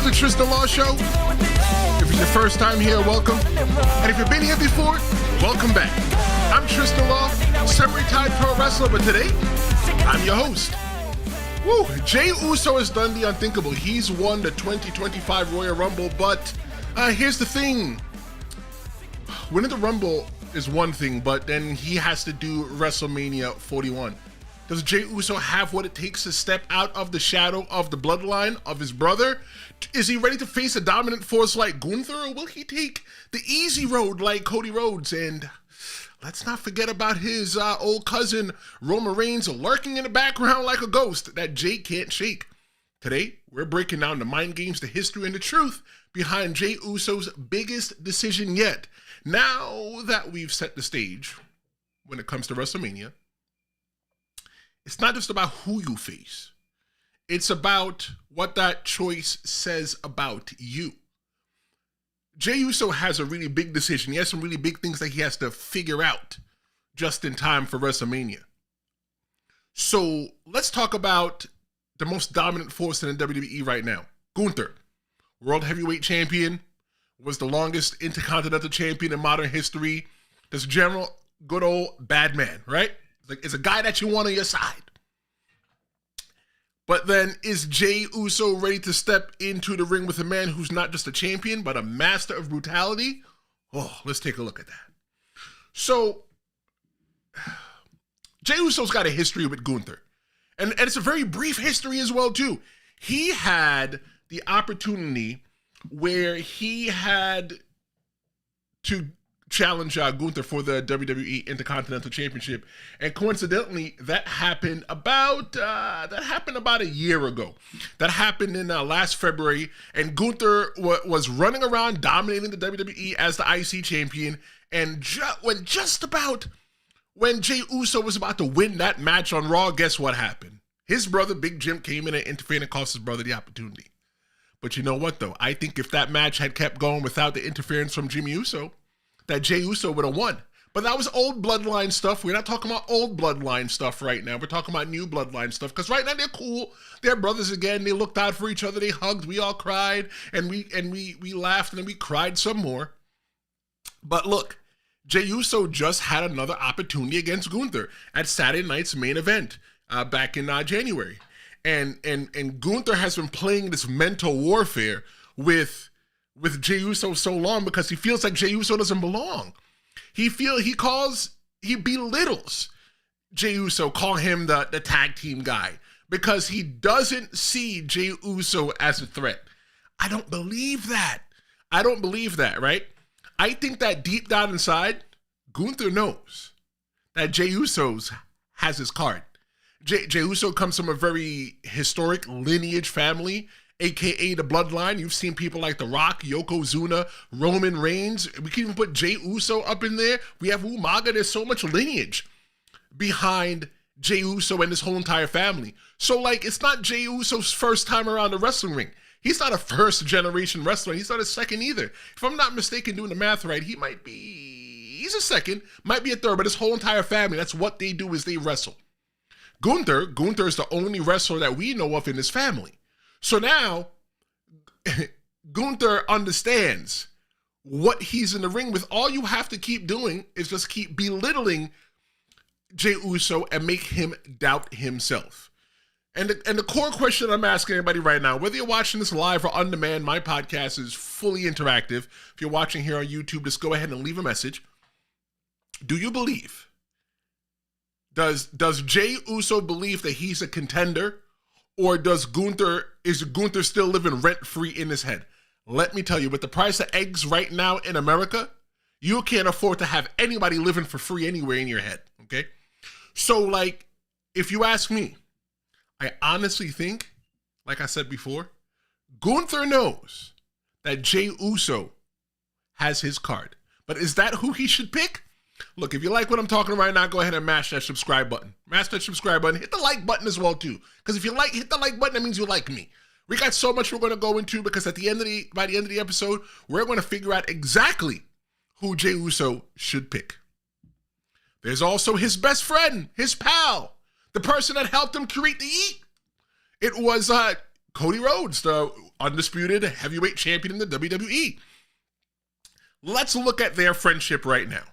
the Tristan Law Show. If it's your first time here, welcome. And if you've been here before, welcome back. I'm Tristan Law, semi-retired pro wrestler, but today, I'm your host. Woo! Jey Uso has done the unthinkable. He's won the 2025 Royal Rumble, but here's the thing. Winning the Rumble is one thing, but then he has to do WrestleMania 41. Does Jey Uso have what it takes to step out of the shadow of the bloodline of his brother? Is he ready to face a dominant force like Gunther, or will he take the easy road like Cody Rhodes? And let's not forget about his old cousin Roman Reigns lurking in the background like a ghost that Jey can't shake. Today, we're breaking down the mind games, the history, and the truth behind Jey Uso's biggest decision yet. Now that we've set the stage when it comes to WrestleMania, it's not just about who you face. It's about what that choice says about you. Jey Uso has a really big decision. He has some really big things that he has to figure out just in time for WrestleMania. So let's talk about the most dominant force in the WWE right now. Gunther, World Heavyweight Champion, was the longest Intercontinental Champion in modern history. This general good old bad man, right? It's a guy that you want on your side. But then, is Jey Uso ready to step into the ring with a man who's not just a champion, but a master of brutality? Oh, let's take a look at that. So, Jey Uso's got a history with Gunther. And it's a very brief history as well, too. He had the opportunity where he had to challenge Gunther for the WWE Intercontinental Championship, and coincidentally, that happened about a year ago. That happened in last February, and Gunther was running around dominating the WWE as the IC champion. And when Jey Uso was about to win that match on Raw, guess what happened? His brother Big Jim came in and interfered and cost his brother the opportunity. But you know what, though? I think if that match had kept going without the interference from Jimmy Uso, that Jey Uso would have won. But that was old bloodline stuff. We're not talking about old bloodline stuff right now. We're talking about new bloodline stuff. Because right now they're cool. They're brothers again. They looked out for each other. They hugged. We all cried. And we laughed, and then we cried some more. But look, Jey Uso just had another opportunity against Gunther at Saturday night's main event back in January. And Gunther has been playing this mental warfare with Jey Uso so long because he feels like Jey Uso doesn't belong. He belittles Jey Uso, call him the tag team guy, because he doesn't see Jey Uso as a threat. I don't believe that. Right? I think that deep down inside, Gunther knows that Jey Uso has his card. Jey Uso comes from a very historic lineage family, aka the Bloodline. You've seen people like The Rock, Yokozuna, Roman Reigns. We can even put Jey Uso up in there. We have Umaga. There's so much lineage behind Jey Uso and his whole entire family. So, it's not Jey Uso's first time around the wrestling ring. He's not a first-generation wrestler. He's not a second either. If I'm not mistaken, doing the math right, he's a second, might be a third, but his whole entire family, that's what they do, is they wrestle. Gunther is the only wrestler that we know of in his family. So now, Gunther understands what he's in the ring with. All you have to keep doing is just keep belittling Jey Uso and make him doubt himself. And the core question I'm asking everybody right now, whether you're watching this live or on demand, my podcast is fully interactive. If you're watching here on YouTube, just go ahead and leave a message. Do you believe? Does Jey Uso believe that he's a contender? Or is Gunther still living rent-free in his head? Let me tell you, with the price of eggs right now in America, you can't afford to have anybody living for free anywhere in your head, okay? So, if you ask me, I honestly think, like I said before, Gunther knows that Jey Uso has his card. But is that who he should pick? Look, if you like what I'm talking about right now, go ahead and mash that subscribe button. Mash that subscribe button. Hit the like button as well, too. Because if you hit the like button, that means you like me. We got so much we're going to go into, because by the end of the episode, we're going to figure out exactly who Jey Uso should pick. There's also his best friend, his pal, the person that helped him create the Heat. It was Cody Rhodes, the undisputed heavyweight champion in the WWE. Let's look at their friendship right now.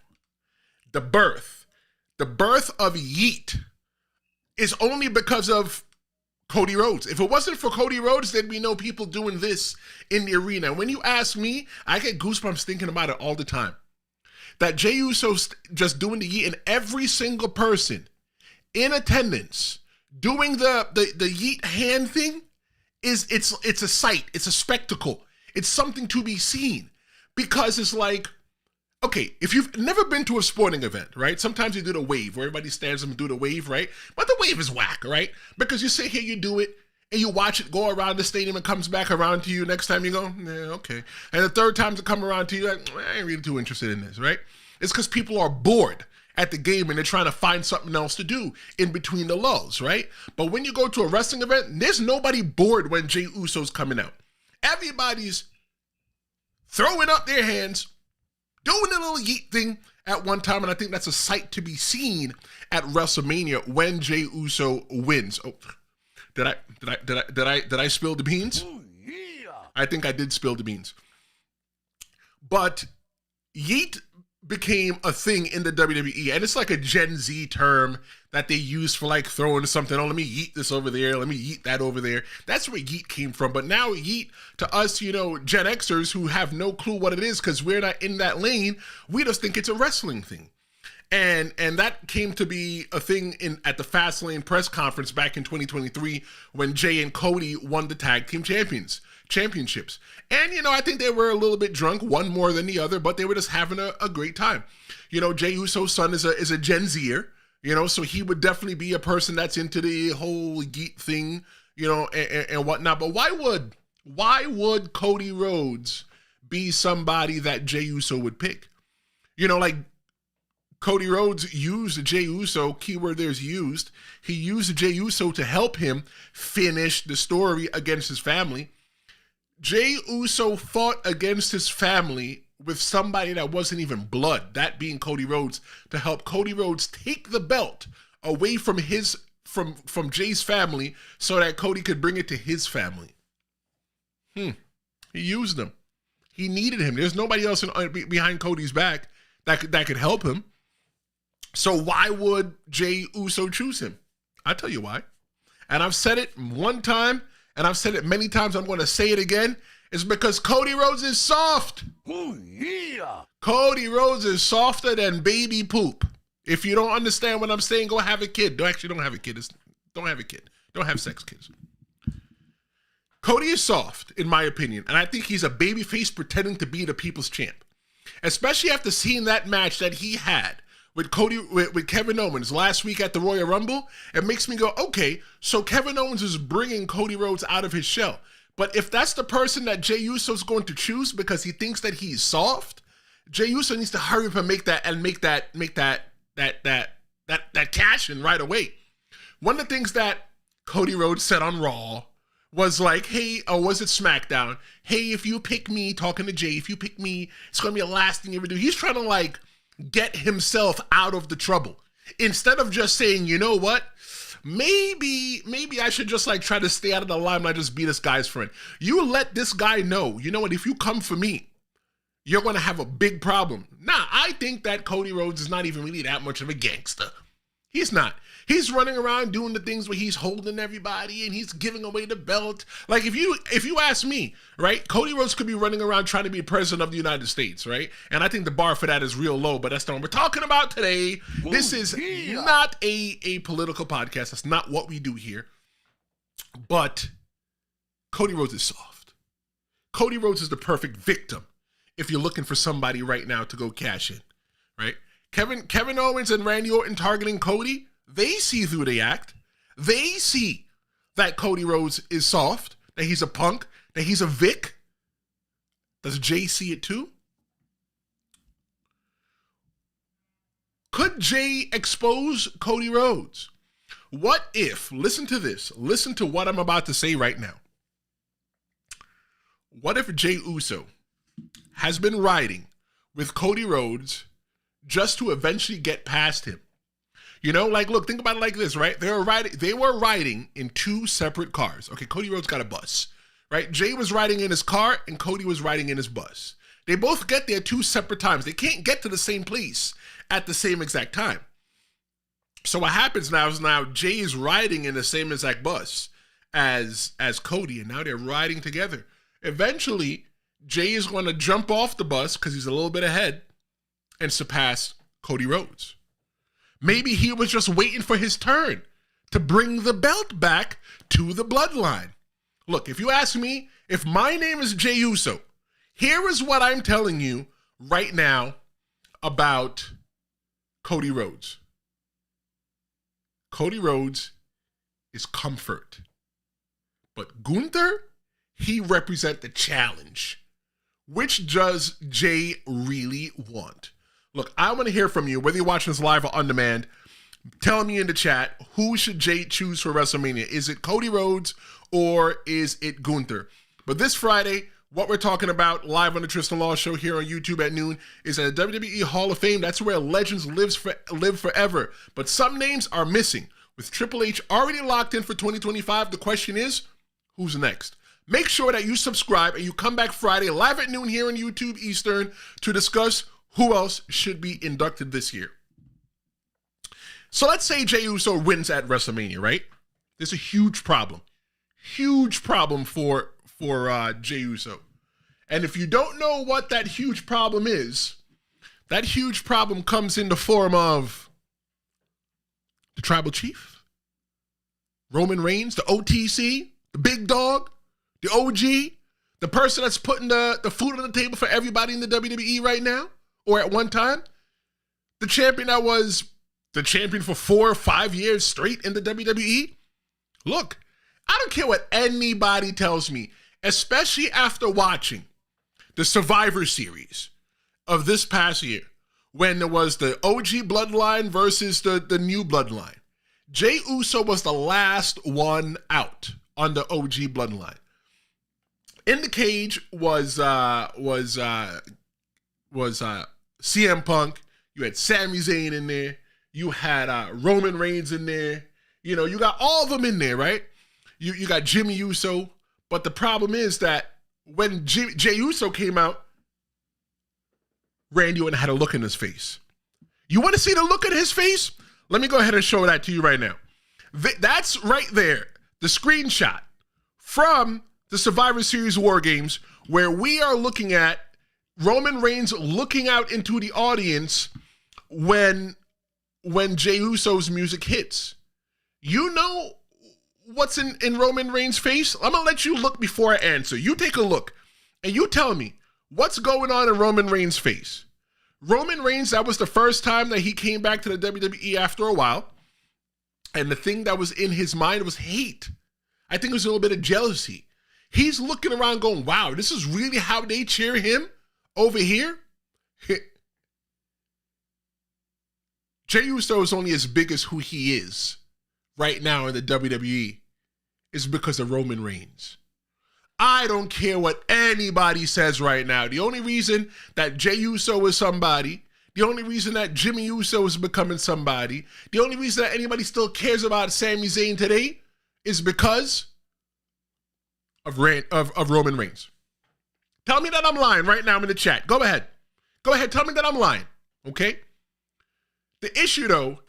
The birth of Yeet is only because of Cody Rhodes. If it wasn't for Cody Rhodes, there'd be no people doing this in the arena. When you ask me, I get goosebumps thinking about it all the time. That Jey Uso's just doing the Yeet, and every single person in attendance doing the Yeet hand thing it's a sight. It's a spectacle. It's something to be seen, because it's like, okay, if you've never been to a sporting event, right? Sometimes you do the wave where everybody stands up and do the wave, right? But the wave is whack, right? Because you sit here, you do it, and you watch it go around the stadium and comes back around to you. Next time you go, yeah, okay. And the third time to come around to you, like, I ain't really too interested in this, right? It's because people are bored at the game and they're trying to find something else to do in between the lulls, right? But when you go to a wrestling event, there's nobody bored when Jey Uso's coming out. Everybody's throwing up their hands, doing a little Yeet thing at one time, and I think that's a sight to be seen at WrestleMania when Jey Uso wins. Oh, did I spill the beans? Oh, yeah. I think I did spill the beans. But Yeet became a thing in the WWE, and it's like a Gen Z term that they use for like throwing something. Oh, let me yeet this over there. Let me yeet that over there. That's where Yeet came from. But now Yeet, to us, you know, Gen Xers who have no clue what it is because we're not in that lane, we just think it's a wrestling thing. And that came to be a thing at the Fastlane press conference back in 2023 when Jey and Cody won the tag team championships. And, you know, I think they were a little bit drunk, one more than the other, but they were just having a great time. You know, Jey Uso's son is a Gen Zer, you know, so he would definitely be a person that's into the whole Yeet thing, you know, and whatnot. But why would Cody Rhodes be somebody that Jey Uso would pick? You know, like, Cody Rhodes used Jey Uso, keyword there's used. He used Jey Uso to help him finish the story against his family. Jey Uso fought against his family with somebody that wasn't even blood, that being Cody Rhodes, to help Cody Rhodes take the belt away from from Jey's family so that Cody could bring it to his family. He used him. He needed him. There's nobody else behind Cody's back that could help him. So why would Jey Uso choose him? I'll tell you why. And I've said it one time, and I've said it many times. I'm going to say it again. It's because Cody Rhodes is soft. Oh, yeah. Cody Rhodes is softer than baby poop. If you don't understand what I'm saying, go have a kid. Don't have a kid. Don't have a kid. Don't have sex kids. Cody is soft, in my opinion, and I think he's a babyface pretending to be the people's champ. Especially after seeing that match that he had with Kevin Owens last week at the Royal Rumble, it makes me go, okay, so Kevin Owens is bringing Cody Rhodes out of his shell. But if that's the person that Jey Uso is going to choose because he thinks that he's soft, Jey Uso needs to hurry up and make that cash in right away. One of the things that Cody Rhodes said on Raw was like, hey, or was it SmackDown? Hey, if you pick me, talking to Jey, if you pick me, it's going to be the last thing you ever do. He's trying to like get himself out of the trouble. Instead of just saying, you know what? Maybe I should just like try to stay out of the limelight, just be this guy's friend. You let this guy know, you know what, if you come for me, you're going to have a big problem. Nah, I think that Cody Rhodes is not even really that much of a gangster. He's not. He's running around doing the things where he's holding everybody and he's giving away the belt. Like if you ask me, right, Cody Rhodes could be running around trying to be president of the United States, right? And I think the bar for that is real low, but that's not what we're talking about today. This is not a political podcast. That's not what we do here. But Cody Rhodes is soft. Cody Rhodes is the perfect victim if you're looking for somebody right now to go cash in, right? Kevin Owens and Randy Orton targeting Cody, they see through the act. They see that Cody Rhodes is soft, that he's a punk, that he's a Vic. Does Jey see it too? Could Jey expose Cody Rhodes? What if, listen to this, listen to what I'm about to say right now. What if Jey Uso has been riding with Cody Rhodes just to eventually get past him? You know, like, look, think about it like this, right? They were riding in two separate cars. Okay, Cody Rhodes got a bus, right? Jey was riding in his car and Cody was riding in his bus. They both get there 2 separate times. They can't get to the same place at the same exact time. So what happens now is Jey is riding in the same exact bus as Cody, and now they're riding together. Eventually, Jey is going to jump off the bus because he's a little bit ahead and surpass Cody Rhodes. Maybe he was just waiting for his turn to bring the belt back to the Bloodline. Look, if you ask me, if my name is Jey Uso, here is what I'm telling you right now about Cody Rhodes. Cody Rhodes is comfort. But Gunther, he represents the challenge. Which does Jey really want? Look, I want to hear from you, whether you're watching this live or on demand. Tell me in the chat, who should Jey choose for WrestleMania? Is it Cody Rhodes or is it Gunther? But this Friday, what we're talking about live on the Tristan Law Show here on YouTube at noon is at the WWE Hall of Fame. That's where legends live forever. But some names are missing. With Triple H already locked in for 2025, the question is, who's next? Make sure that you subscribe and you come back Friday live at noon here on YouTube Eastern to discuss who else should be inducted this year. So let's say Jey Uso wins at WrestleMania, right? There's a huge problem. Huge problem for Jey Uso. And if you don't know what that huge problem is, that huge problem comes in the form of the Tribal Chief, Roman Reigns, the OTC, the big dog, the OG, the person that's putting the food on the table for everybody in the WWE right now, or at one time, the champion that was the champion for 4 or 5 years straight in the WWE. Look, I don't care what anybody tells me, especially after watching the Survivor Series of this past year, when there was the OG Bloodline versus the new Bloodline. Jey Uso was the last one out on the OG Bloodline. In the cage was CM Punk. You had Sami Zayn in there. You had Roman Reigns in there. You know, you got all of them in there, right? You got Jimmy Uso. But the problem is that when Jey Uso came out, Randy Orton had a look in his face. You want to see the look in his face? Let me go ahead and show that to you right now. That's right there, the screenshot from the Survivor Series War Games, where we are looking at Roman Reigns looking out into the audience when Jey Uso's music hits. You know what's in Roman Reigns' face? I'm going to let you look before I answer. You take a look and you tell me what's going on in Roman Reigns' face. Roman Reigns, that was the first time that he came back to the WWE after a while. And the thing that was in his mind was hate. I think it was a little bit of jealousy. He's looking around going, wow, this is really how they cheer him over here? Jey Uso is only as big as who he is right now in the WWE is because of Roman Reigns. I don't care what anybody says right now. The only reason that Jey Uso is somebody, the only reason that Jimmy Uso is becoming somebody, the only reason that anybody still cares about Sami Zayn today is because of Roman Reigns. Tell me that I'm lying right now in the chat. Go ahead. Go ahead. Tell me that I'm lying. Okay? The issue, though,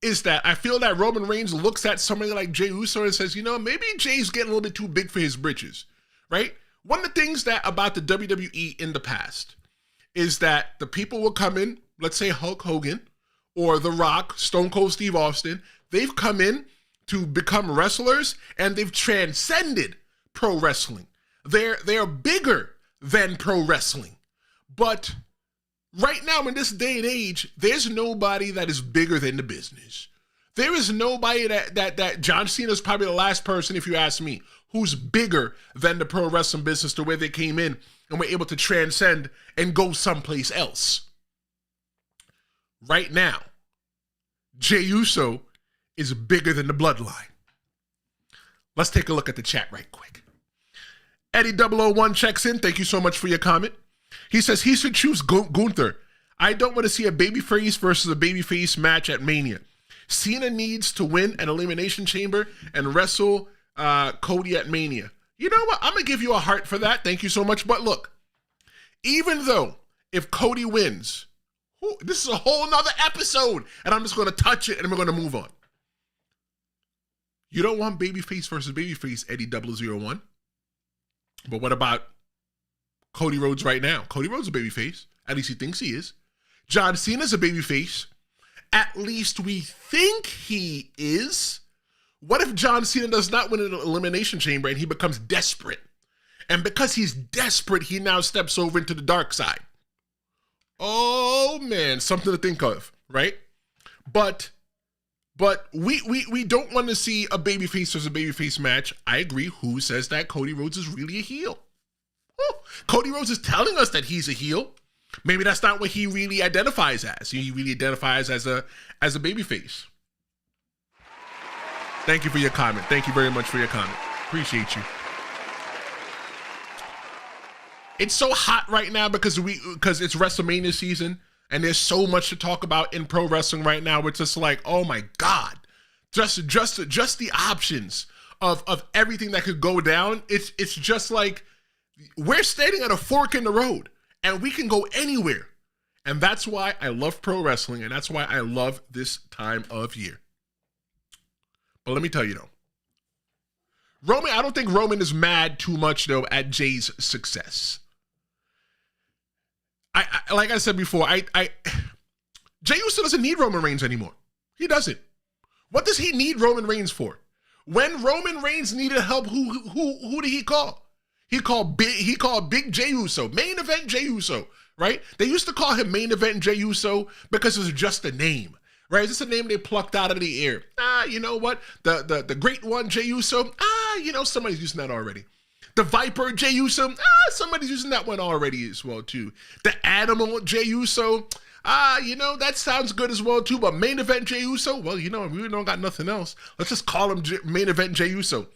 is that I feel that Roman Reigns looks at somebody like Jey Uso and says, you know, maybe Jey's getting a little bit too big for his britches, right? One of the things that about the WWE in the past is that the people will come in, let's say Hulk Hogan or The Rock, Stone Cold Steve Austin, they've come in to become wrestlers and they've transcended pro wrestling. They're bigger than pro wrestling. But right now in this day and age, there's nobody that is bigger than the business. There is nobody that John Cena is probably the last person, if you ask me, who's bigger than the pro wrestling business the way they came in and were able to transcend and go someplace else. Right now, Jey Uso is bigger than the Bloodline. Let's take a look at the chat right quick. Eddie001 checks in. Thank you so much for your comment. He says he should choose Gunther. I don't want to see a babyface versus a babyface match at Mania. Cena needs to win an Elimination Chamber and wrestle Cody at Mania. You know what? I'm going to give you a heart for that. Thank you so much. But look, even though if Cody wins, this is a whole nother episode, and I'm just going to touch it and we're going to move on. You don't want babyface versus babyface, Eddie 001. But what about Cody Rhodes right now? Cody Rhodes is a babyface. At least he thinks he is. John Cena's a babyface. At least we think he is. What if John Cena does not win an elimination chamber and he becomes desperate? And because he's desperate, he now steps over into the dark side. Oh man, something to think of, right? But we don't want to see a babyface versus a babyface match. I agree. Who says that Cody Rhodes is really a heel? Oh, Cody Rhodes is telling us that he's a heel. Maybe that's not what he really identifies as. He really identifies as a babyface. Thank you for your comment. Thank you very much for your comment. Appreciate you. It's so hot right now because it's WrestleMania season and there's so much to talk about in pro wrestling right now. It's just like, oh my God, just the options of everything that could go down. It's just like we're standing at a fork in the road and we can go anywhere. And that's why I love pro wrestling and that's why I love this time of year. But let me tell you though, I don't think Roman is mad too much though at Jey's success. I like I said before, Jey Uso doesn't need Roman Reigns anymore. He doesn't. What does he need Roman Reigns for? When Roman Reigns needed help, who did he call? He called Big Jey Uso, main event Jey Uso, right? They used to call him main event Jey Uso because it was just a name. Right? Is this a name they plucked out of the air? You know what? The great one, Jey Uso. Somebody's using that already. The Viper, Jey Uso. Somebody's using that one already as well, too. The Animal, Jey Uso. That sounds good as well, too. But main event Jey Uso, well, we don't got nothing else. Let's just call him main event Jey Uso.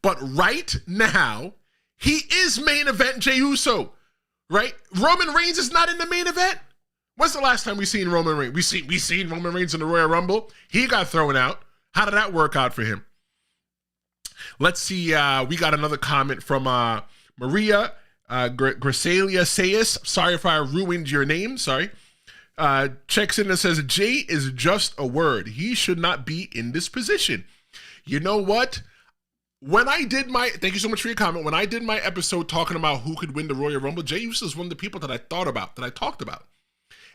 But right now, he is main event Jey Uso. Right? Roman Reigns is not in the main event. When's the last time we seen Roman Reigns? We seen Roman Reigns in the Royal Rumble. He got thrown out. How did that work out for him? Let's see. We got another comment from Maria Gracelia Sayas. Sorry if I ruined your name. Sorry. Checks in and says, Jey is just a word. He should not be in this position. You know what? Thank you so much for your comment. When I did my episode talking about who could win the Royal Rumble, Jey Uso is one of the people that I talked about.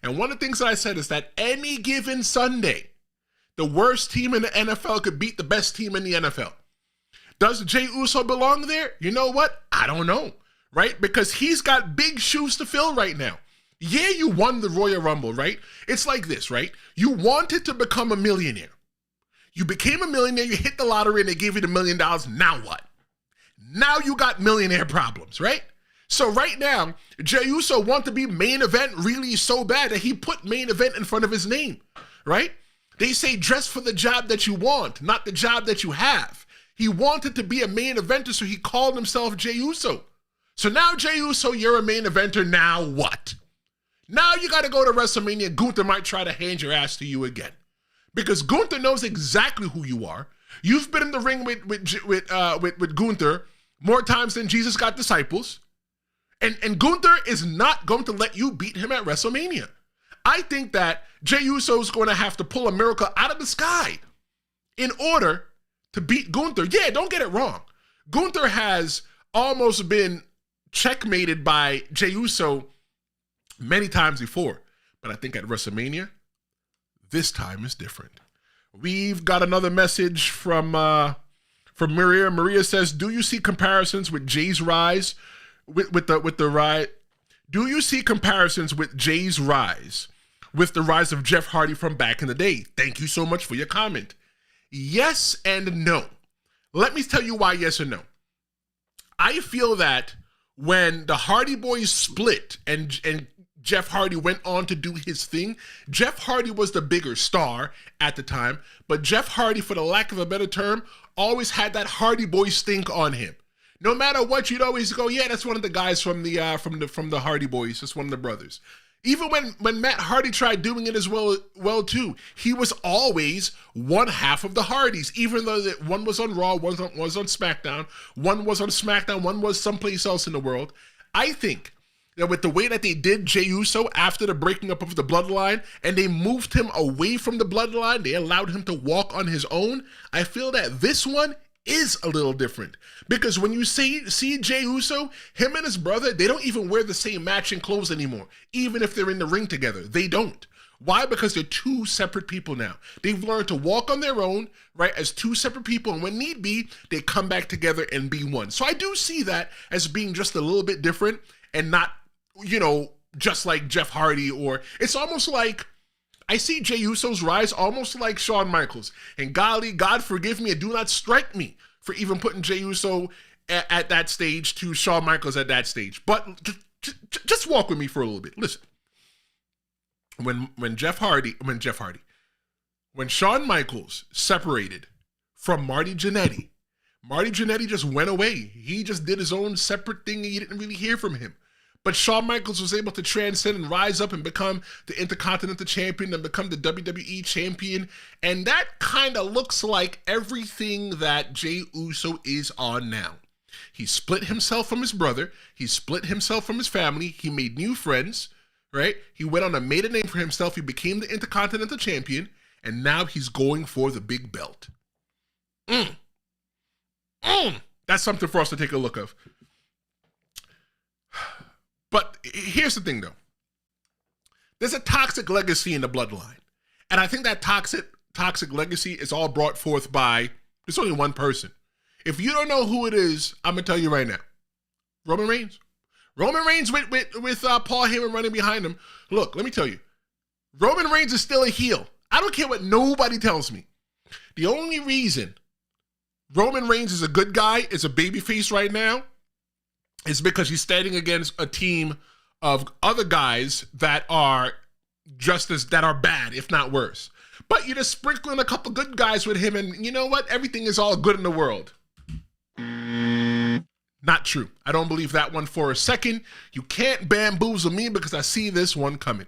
And one of the things that I said is that any given Sunday, the worst team in the NFL could beat the best team in the NFL. Does Jey Uso belong there? You know what? I don't know, right? Because he's got big shoes to fill right now. Yeah, you won the Royal Rumble, right? It's like this, right? You wanted to become a millionaire. You became a millionaire, you hit the lottery, and they gave you the $1 million. Now what? Now you got millionaire problems, right? So right now, Jey Uso wants to be main event really so bad that he put main event in front of his name, right? They say dress for the job that you want, not the job that you have. He wanted to be a main eventer, so he called himself Jey Uso. So now, Jey Uso, you're a main eventer. Now what? Now you got to go to WrestleMania. Gunther might try to hand your ass to you again. Because Gunther knows exactly who you are. You've been in the ring with Gunther more times than Jesus got disciples. And Gunther is not going to let you beat him at WrestleMania. I think that Jey Uso is going to have to pull a miracle out of the sky in order to beat Gunther. Yeah, don't get it wrong. Gunther has almost been checkmated by Jey Uso many times before. But I think at WrestleMania, this time is different. We've got another message from Maria. Maria says, do you see comparisons with Jey's rise with the rise? Do you see comparisons with Jey's rise with the rise of Jeff Hardy from back in the day? Thank you so much for your comment. Yes and no. Let me tell you why yes and no. I feel that when the Hardy Boys split and Jeff Hardy went on to do his thing, Jeff Hardy was the bigger star at the time, but Jeff Hardy, for the lack of a better term, always had that Hardy Boy stink on him. No matter what, you'd always go, yeah, that's one of the guys from the Hardy Boys. That's one of the brothers. Even when Matt Hardy tried doing it as well too, he was always one half of the Hardys, even though that one was on Raw, one was on SmackDown, one was on SmackDown, one was someplace else in the world. I think that with the way that they did Jey Uso after the breaking up of the Bloodline, and they moved him away from the Bloodline, they allowed him to walk on his own, I feel that this one is a little different. Because when you see Jey Uso, him and his brother, they don't even wear the same matching clothes anymore, even if they're in the ring together. They don't. Why? Because they're two separate people now. They've learned to walk on their own, right, as two separate people, and when need be, they come back together and be one. So I do see that as being just a little bit different and not, just like Jeff Hardy, or it's almost like I see Jey Uso's rise almost like Shawn Michaels. And golly, God forgive me and do not strike me for even putting Jey Uso at that stage to Shawn Michaels at that stage. But just walk with me for a little bit. Listen, when Shawn Michaels separated from Marty Jannetty just went away. He just did his own separate thing and you didn't really hear from him. But Shawn Michaels was able to transcend and rise up and become the Intercontinental Champion and become the WWE Champion. And that kind of looks like everything that Jey Uso is on now. He split himself from his brother. He split himself from his family. He made new friends, right? He went on and made a name for himself. He became the Intercontinental Champion. And now he's going for the big belt. That's something for us to take a look of. But here's the thing, though. There's a toxic legacy in the Bloodline. And I think that toxic legacy is all brought forth by, there's only one person. If you don't know who it is, I'm going to tell you right now. Roman Reigns. Roman Reigns with Paul Heyman running behind him. Look, let me tell you. Roman Reigns is still a heel. I don't care what nobody tells me. The only reason Roman Reigns is a good guy, is a babyface right now, is because he's standing against a team of other guys that are that are bad, if not worse. But you're just sprinkling a couple good guys with him, and you know what? Everything is all good in the world. Not true. I don't believe that one for a second. You can't bamboozle me because I see this one coming.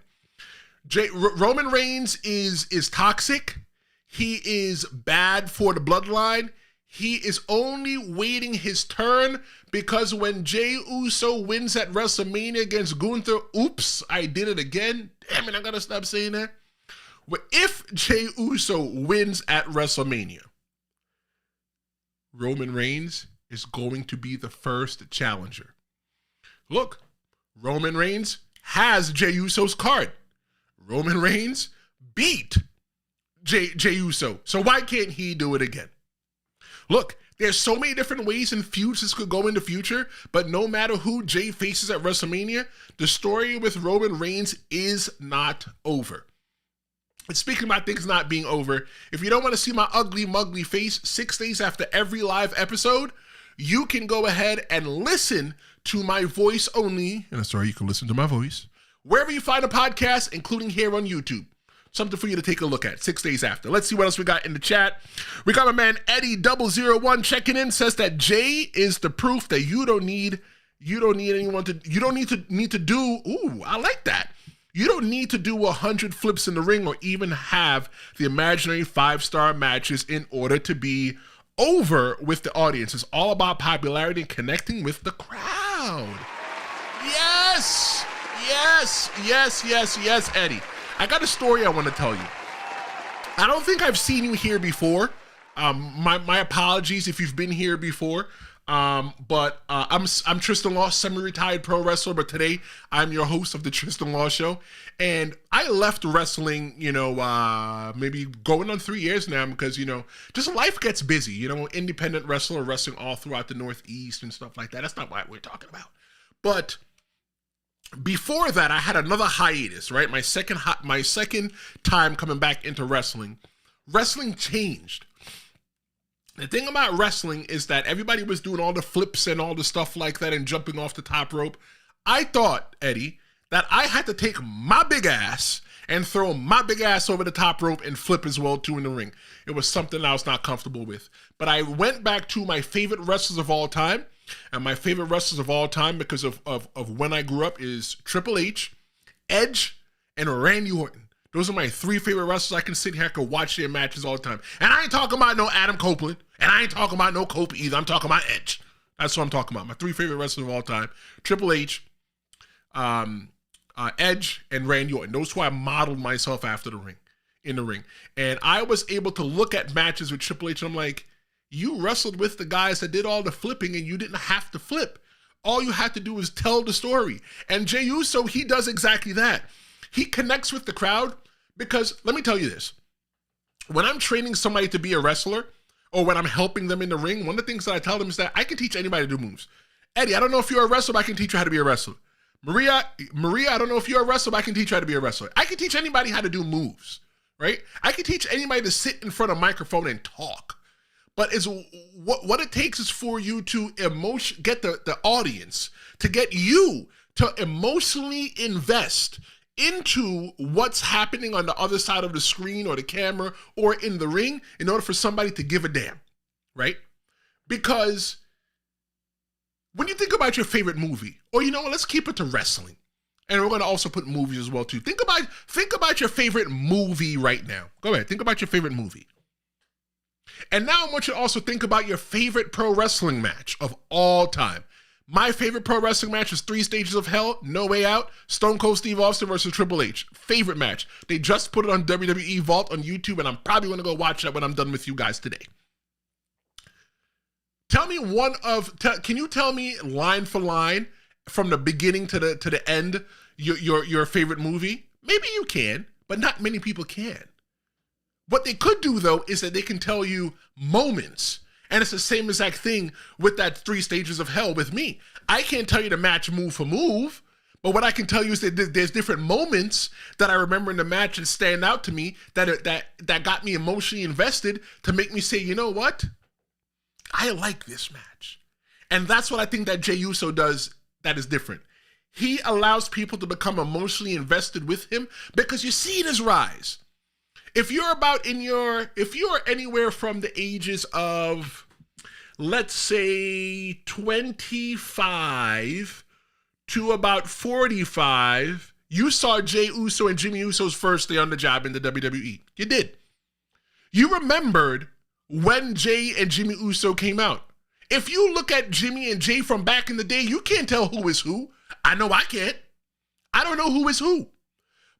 Roman Reigns is toxic. He is bad for the Bloodline. He is only waiting his turn because when Jey Uso wins at WrestleMania against Gunther, oops, I did it again. Damn it, I gotta stop saying that. Well, if Jey Uso wins at WrestleMania, Roman Reigns is going to be the first challenger. Look, Roman Reigns has Jey Uso's card. Roman Reigns beat Jey Uso, so why can't he do it again? Look, there's so many different ways and feuds this could go in the future, but no matter who Jey faces at WrestleMania, the story with Roman Reigns is not over. And speaking about things not being over, if you don't want to see my ugly, mugly face 6 days after every live episode, you can go ahead and listen to my voice only, and sorry, you can listen to my voice, wherever you find a podcast, including here on YouTube. Something for you to take a look at 6 days after. Let's see what else we got in the chat. We got my man Eddie001 checking in, says that Jey is the proof that you don't need to do, ooh, I like that. You don't need to do 100 flips in the ring or even have the imaginary 5-star matches in order to be over with the audience. It's all about popularity and connecting with the crowd. Yes, Eddie. I got a story I want to tell you. I don't think I've seen you here before. My apologies if you've been here before. But I'm Tristan Law, semi-retired pro wrestler, but today I'm your host of the Tristan Law Show. And I left wrestling, maybe going on 3 years now because, just life gets busy, independent wrestling all throughout the Northeast and stuff like that. That's not what we're talking about. But before that, I had another hiatus, right? My second time coming back into wrestling. Wrestling changed. The thing about wrestling is that everybody was doing all the flips and all the stuff like that and jumping off the top rope. I thought, Eddie, that I had to take my big ass and throw my big ass over the top rope and flip as well too in the ring. It was something I was not comfortable with. But I went back to my favorite wrestlers of all time. And my favorite wrestlers of all time because of when I grew up is Triple H, Edge and Randy Orton. Those are my 3 favorite wrestlers. I can sit here, I can watch their matches all the time. And I ain't talking about no Adam Copeland, and I ain't talking about no Cope either. I'm talking about Edge. That's what I'm talking about. My 3 favorite wrestlers of all time: Triple H, Edge, and Randy Orton. Those who I modeled myself after in the ring. And I was able to look at matches with Triple H, and I'm like, you wrestled with the guys that did all the flipping, and you didn't have to flip. All you had to do is tell the story. And Jey Uso, he does exactly that. He connects with the crowd because, let me tell you this, when I'm training somebody to be a wrestler, or when I'm helping them in the ring, one of the things that I tell them is that I can teach anybody to do moves. Eddie, I don't know if you're a wrestler, but I can teach you how to be a wrestler. Maria, I don't know if you're a wrestler, but I can teach you how to be a wrestler. I can teach anybody how to do moves, right? I can teach anybody to sit in front of a microphone and talk. But it's what it takes is for you to get the audience, to get you to emotionally invest into what's happening on the other side of the screen or the camera or in the ring in order for somebody to give a damn, right? Because when you think about your favorite movie, or you know what, let's keep it to wrestling. And we're going to also put movies as well too. Think about your favorite movie right now. Go ahead, think about your favorite movie. And now I want you to also think about your favorite pro wrestling match of all time. My favorite pro wrestling match is 3 Stages of Hell, No Way Out, Stone Cold Steve Austin versus Triple H. Favorite match. They just put it on WWE Vault on YouTube, and I'm probably going to go watch that when I'm done with you guys today. Tell me can you tell me line for line from the beginning to the end your favorite movie? Maybe you can, but not many people can. What they could do, though, is that they can tell you moments. And it's the same exact thing with that 3 Stages of Hell with me. I can't tell you the match move for move, but what I can tell you is that there's different moments that I remember in the match that stand out to me that got me emotionally invested to make me say, you know what? I like this match. And that's what I think that Jey Uso does that is different. He allows people to become emotionally invested with him because you see his rise. If you're anywhere from the ages of, let's say, 25 to about 45, you saw Jey Uso and Jimmy Uso's first day on the job in the WWE. You did. You remembered when Jey and Jimmy Uso came out. If you look at Jimmy and Jey from back in the day, you can't tell who is who. I know I can't. I don't know who is who.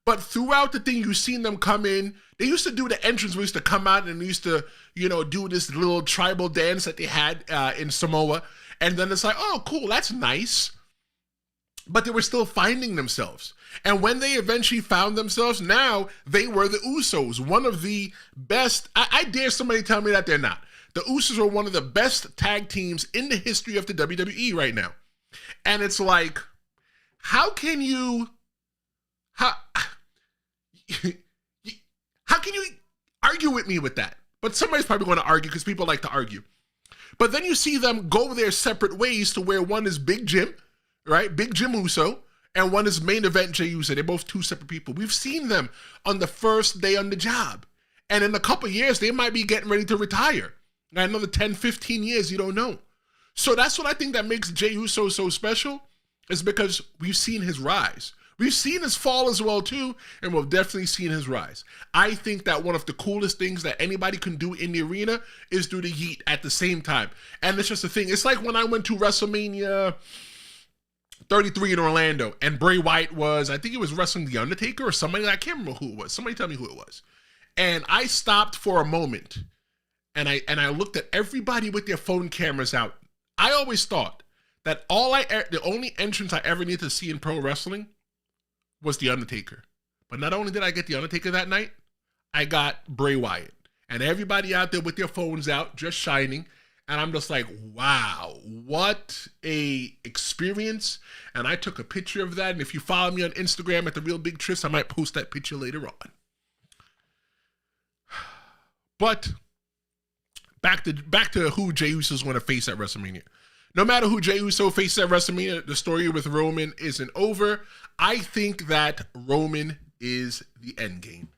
But throughout the thing, you've seen them come in. They used to do the entrance. We used to come out and they used to, do this little tribal dance that they had in Samoa. And then it's like, oh, cool, that's nice. But they were still finding themselves. And when they eventually found themselves, now they were the Usos, one of the best. I dare somebody tell me that they're not. The Usos are one of the best tag teams in the history of the WWE right now. And it's like, how can you argue with me with that? But somebody's probably going to argue because people like to argue. But then you see them go their separate ways to where one is Big Jim, right? Big Jim Uso, and one is main event Jey Uso. They're both 2 separate people. We've seen them on the first day on the job. And in a couple of years, they might be getting ready to retire. Now, another 10, 15 years, you don't know. So that's what I think that makes Jey Uso so special, is because we've seen his rise. We've seen his fall as well, too, and we've definitely seen his rise. I think that one of the coolest things that anybody can do in the arena is do the yeet at the same time. And it's just a thing. It's like when I went to WrestleMania 33 in Orlando, and Bray Wyatt was, I think he was wrestling The Undertaker or somebody, I can't remember who it was. Somebody tell me who it was. And I stopped for a moment, and I looked at everybody with their phone cameras out. I always thought that the only entrance I ever needed to see in pro wrestling was The Undertaker. But not only did I get The Undertaker that night, I got Bray Wyatt. And everybody out there with their phones out, just shining. And I'm just like, wow, what a experience. And I took a picture of that. And if you follow me on Instagram at The Real Big Trips, I might post that picture later on. But back to who Jey Uso is going to face at WrestleMania. No matter who Jey Uso faces at WrestleMania, the story with Roman isn't over. I think that Roman is the end game.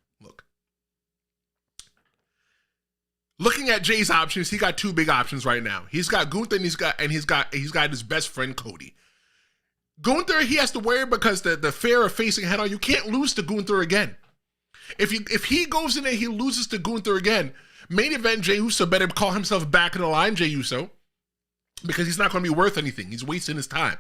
Looking at Jey's options, he got 2 big options right now. He's got Gunther and he's got his best friend Cody. Gunther, he has to worry because the fear of facing head on, you can't lose to Gunther again. If he goes in there, he loses to Gunther again. Main event, Jey Uso better call himself back in the line, Jey Uso, because he's not going to be worth anything. He's wasting his time.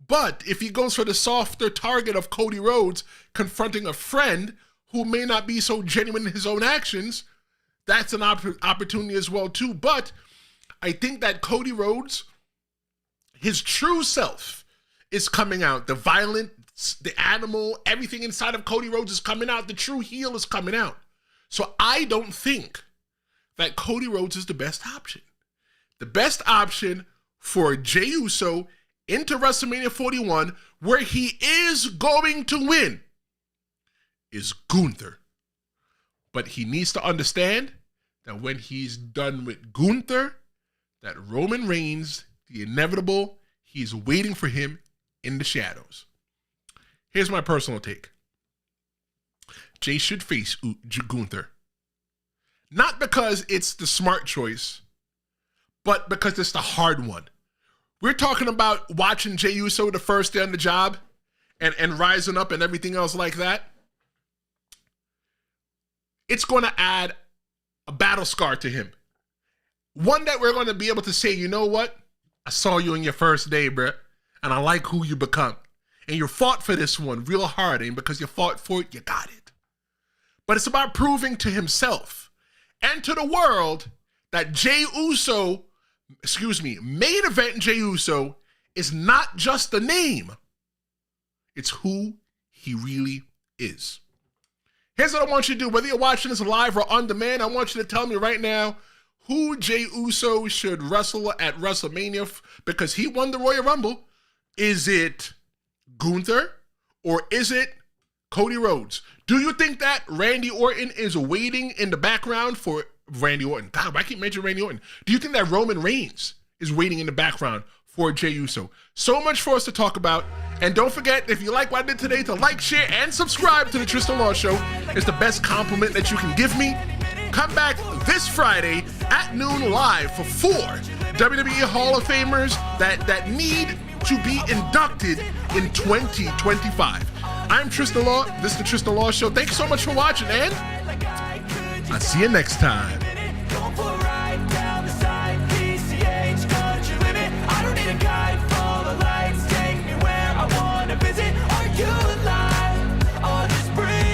But if he goes for the softer target of Cody Rhodes confronting a friend who may not be so genuine in his own actions, that's an opportunity as well too. But I think that Cody Rhodes, his true self is coming out. The violence, the animal, everything inside of Cody Rhodes is coming out. The true heel is coming out. So I don't think that Cody Rhodes is the best option. The best option for Jey Uso into WrestleMania 41, where he is going to win, is Gunther. But he needs to understand that when he's done with Gunther, that Roman Reigns, the inevitable, he's waiting for him in the shadows. Here's my personal take. Jey should face Gunther. Not because it's the smart choice, but because it's the hard one. We're talking about watching Jey Uso the first day on the job and rising up and everything else like that. It's going to add a battle scar to him. One that we're going to be able to say, you know what? I saw you in your first day, bruh, and I like who you become. And you fought for this one real hard, and because you fought for it, you got it. But it's about proving to himself and to the world that main event Jey Uso is not just a name. It's who he really is. Here's what I want you to do. Whether you're watching this live or on demand, I want you to tell me right now who Jey Uso should wrestle at WrestleMania because he won the Royal Rumble. Is it Gunther or is it Cody Rhodes? Do you think that Randy Orton is waiting in the background for Randy Orton? God, I keep mentioning Randy Orton. Do you think that Roman Reigns is waiting in the background for Jey Uso? So much for us to talk about. And don't forget, if you like what I did today, to like, share, and subscribe to the Tristan Law Show. It's the best compliment that you can give me. Come back this Friday at noon live for 4 WWE Hall of Famers that need to be inducted in 2025. I'm Tristan Law. This is the Tristan Law Show. Thank you so much for watching, and I'll see you next time.